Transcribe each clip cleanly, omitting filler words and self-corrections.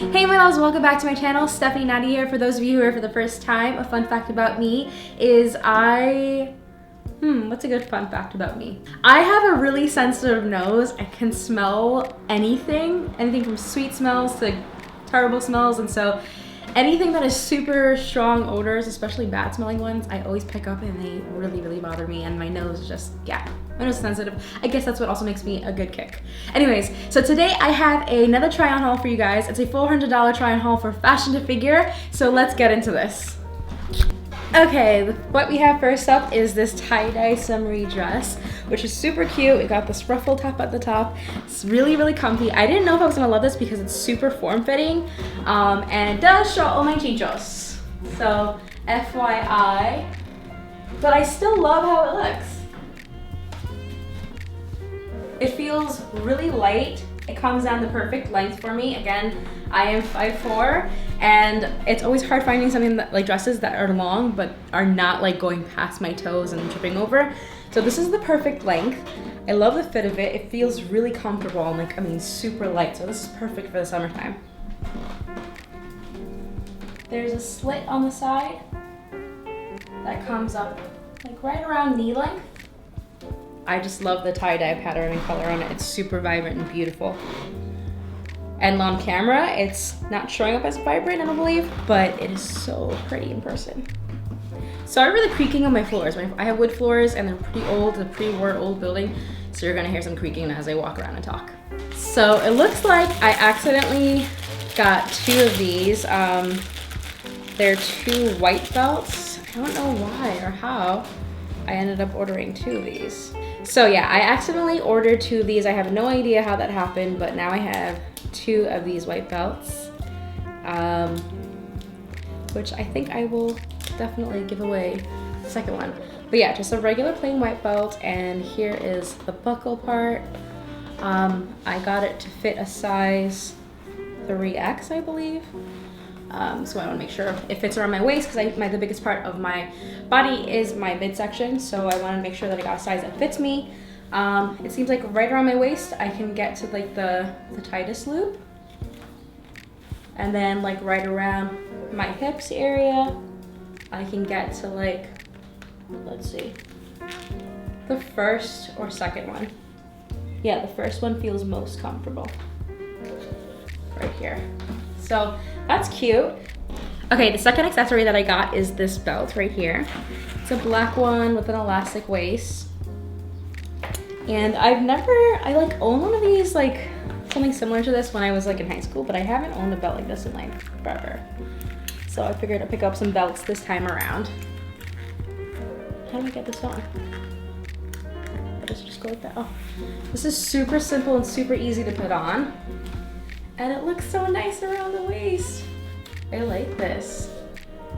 Hey my loves, welcome back to my channel. Stephanie Nadia here. For those of you who are here for the first time, a fun fact about me is what's a good fun fact about me? I have a really sensitive nose. I can smell anything from sweet smells to terrible smells, and so anything that is super strong odors, especially bad smelling ones, I always pick up and they really bother me, and my nose just, my nose is sensitive. I guess that's what also makes me a good kick. Anyways, so today I have another try on haul for you guys. It's a $400 try on haul for fashion to figure, so let's get into this. Okay, what we have first up is this tie-dye summery dress, which is super cute. It got this ruffle top at the top. It's really comfy. I didn't know if I was gonna love this because it's super form-fitting, and it does show all my chichos. So, FYI, but I still love how it looks. It feels really light. It comes down the perfect length for me. Again, I am 5'4", and it's always hard finding something that, like dresses that are long but are not like going past my toes and tripping over. So this is the perfect length. I love the fit of it. It feels really comfortable and super light. So this is perfect for the summertime. There's a slit on the side that comes up like right around knee length. I just love the tie-dye pattern and color on it. It's super vibrant and beautiful. And on camera, it's not showing up as vibrant, I don't believe, but it is so pretty in person. Sorry for the creaking of my floors. I have wood floors and they're pretty old, a pre-war old building, so you're gonna hear some creaking as I walk around and talk. So it looks like I accidentally got two of these. They're two white belts. I don't know why or how I ended up ordering two of these. So yeah, I accidentally ordered two of these. I have no idea how that happened, but now I have two of these white belts, which I think I will definitely give away the second one. But yeah, just a regular plain white belt, and here is the buckle part. I got it to fit a size 3X, I believe. So I want to make sure it fits around my waist, because the biggest part of my body is my midsection, so I want to make sure that I got a size that fits me. It seems like right around my waist I can get to like the tightest loop, and then like right around my hips area I can get to like, let's see, the first or second one. Yeah, the first one feels most comfortable right here. So that's cute. Okay, the second accessory that I got is this belt right here. It's a black one with an elastic waist. And I owned one of these, like something similar to this when I was like in high school, but I haven't owned a belt like this in like forever. So I figured I'd pick up some belts this time around. How do I get this on? Does it just go like that? Oh, this is super simple and super easy to put on. And it looks so nice around the waist. I like this.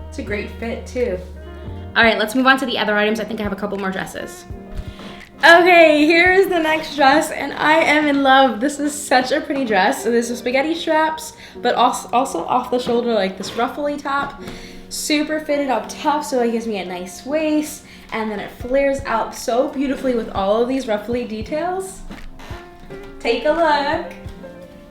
It's a great fit too. All right, let's move on to the other items. I think I have a couple more dresses. Okay, here's the next dress, and I am in love. This is such a pretty dress. So there's the spaghetti straps, but also off the shoulder, like this ruffly top. Super fitted up top, so it gives me a nice waist, and then it flares out so beautifully with all of these ruffly details. Take a look.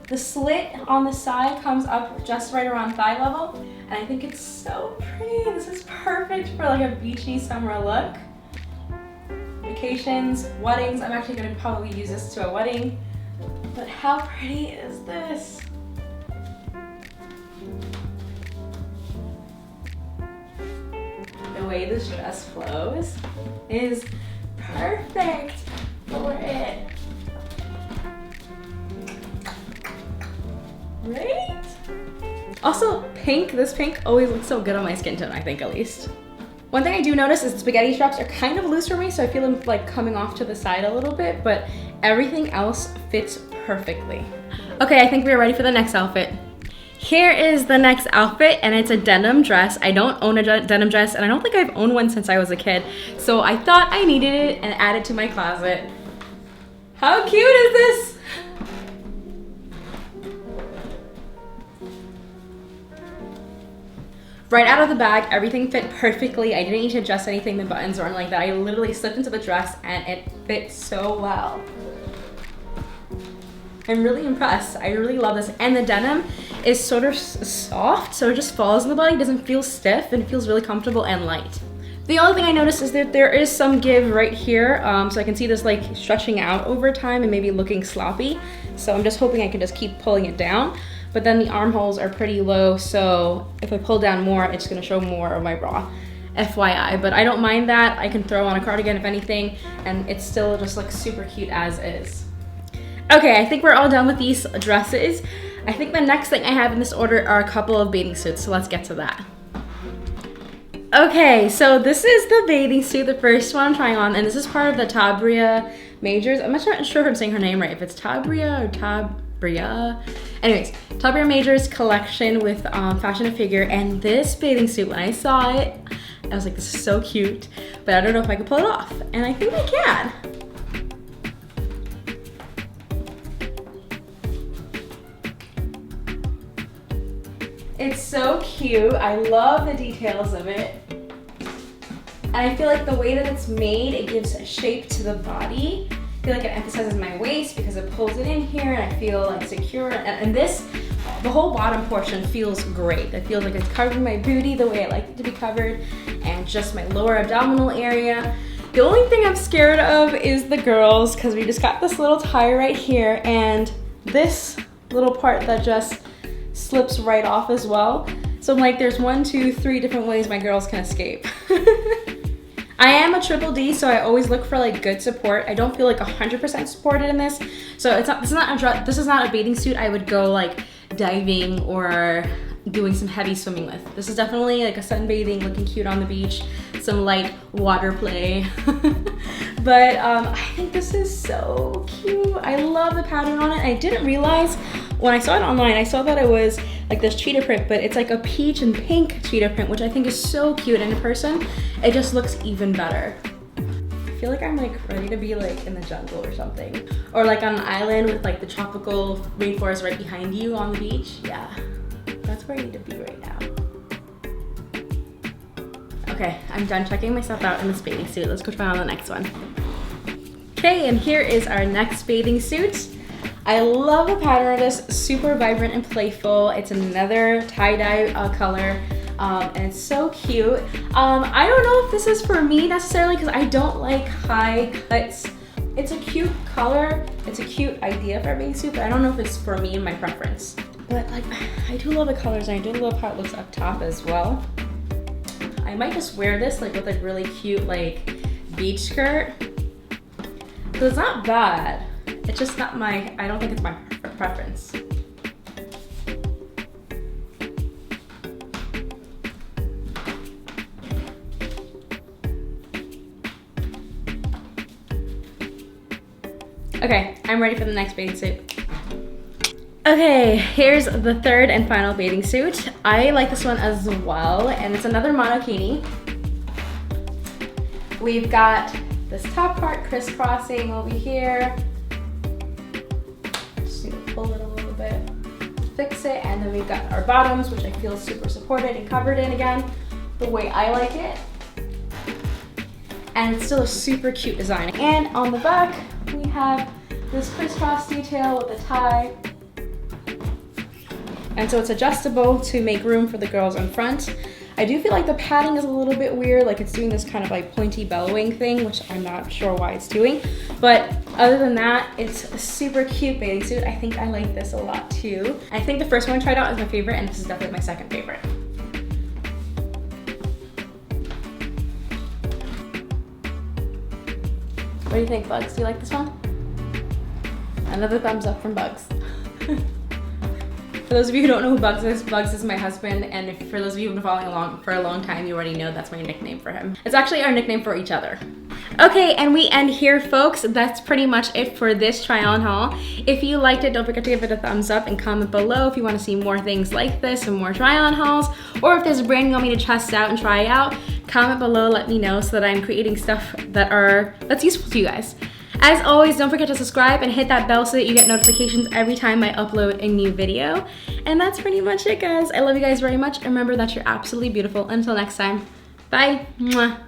The slit on the side comes up just right around thigh level, and I think it's so pretty. This is perfect for like a beachy summer look. Vacations, weddings. I'm actually gonna probably use this to a wedding, but how pretty is this? The way this dress flows is perfect for it. Right? Also, this pink always looks so good on my skin tone, I think, at least. One thing I do notice is the spaghetti straps are kind of loose for me, so I feel them like coming off to the side a little bit, but everything else fits perfectly. Okay, I think we're ready for the next outfit. Here is the next outfit, and it's a denim dress. I don't own a denim dress, and I don't think I've owned one since I was a kid, so I thought I needed it and add it to my closet. How cute is this? Right out of the bag, everything fit perfectly. I didn't need to adjust anything, the buttons or anything like that. I literally slipped into the dress and it fit so well. I'm really impressed. I really love this. And the denim is sort of soft, so it just falls in the body, doesn't feel stiff, and it feels really comfortable and light. The only thing I noticed is that there is some give right here, so I can see this like stretching out over time and maybe looking sloppy. So I'm just hoping I can just keep pulling it down. But then the armholes are pretty low, so if I pull down more, it's gonna show more of my bra. FYI, but I don't mind that. I can throw on a cardigan if anything, and it still just looks super cute as is. Okay, I think we're all done with these dresses. I think the next thing I have in this order are a couple of bathing suits, so let's get to that. Okay, so this is the bathing suit, the first one I'm trying on, and this is part of the Tabria Majors. I'm not sure if I'm saying her name right, if it's Tabria or Tabria. Anyways, Tabria Majors collection with Fashion and Figure, and this bathing suit, when I saw it, I was like, this is so cute, but I don't know if I can pull it off, and I think I can. It's so cute. I love the details of it. And I feel like the way that it's made, it gives shape to the body. I feel like it emphasizes my waist because it pulls it in here, and I feel like secure. And this, the whole bottom portion feels great. It feels like it's covering my booty the way I like it to be covered, and just my lower abdominal area. The only thing I'm scared of is the girls, because we just got this little tie right here, and this little part that just slips right off as well. So I'm like, there's 1, 2, 3 different ways my girls can escape. I am a triple D, so I always look for like good support. I don't feel like 100% supported in this. So this is not a bathing suit I would go like diving or doing some heavy swimming with. This is definitely like a sunbathing, looking cute on the beach, some light water play. But I think this is so cute. I love the pattern on it. I didn't realize when I saw it online, I saw that it was like this cheetah print, but it's like a peach and pink cheetah print, which I think is so cute. And in person, it just looks even better. I feel like I'm like ready to be like in the jungle or something. Or like on an island with like the tropical rainforest right behind you on the beach. Yeah, that's where I need to be right now. Okay, I'm done checking myself out in this bathing suit. Let's go try on the next one. Okay, and here is our next bathing suit. I love the pattern of this, super vibrant and playful. It's another tie-dye color, and it's so cute. I don't know if this is for me necessarily, because I don't like high cuts. It's a cute color, it's a cute idea for a bathing suit, but I don't know if it's for me and my preference. But like, I do love the colors, and I do love how it looks up top as well. I might just wear this like with a really cute like beach skirt. So it's not bad. It's just not my, I don't think it's my preference. Okay, I'm ready for the next bathing suit. Okay, here's the third and final bathing suit. I like this one as well, and it's another Monokini. We've got this top part crisscrossing over here. Just need to pull it a little bit, fix it, and then we've got our bottoms, which I feel super supported and covered in again, the way I like it. And it's still a super cute design. And on the back, we have this crisscross detail with a tie. And so it's adjustable to make room for the girls in front. I do feel like the padding is a little bit weird, like it's doing this kind of like pointy bellowing thing, which I'm not sure why it's doing. But other than that, it's a super cute bathing suit. I think I like this a lot too. I think the first one I tried out is my favorite, and this is definitely my second favorite. What do you think, Bugs? Do you like this one? Another thumbs up from Bugs. For those of you who don't know who Bugs is my husband, and if for those of you who've been following along for a long time, you already know that's my nickname for him. It's actually our nickname for each other. Okay, and we end here, folks. That's pretty much it for this try-on haul. If you liked it, don't forget to give it a thumbs up and comment below if you want to see more things like this and more try-on hauls, or if there's a brand you want me to test out and try out, comment below, let me know so that I'm creating stuff that's useful to you guys. As always, don't forget to subscribe and hit that bell so that you get notifications every time I upload a new video. And that's pretty much it, guys. I love you guys very much. Remember that you're absolutely beautiful. Until next time, bye. Mwah.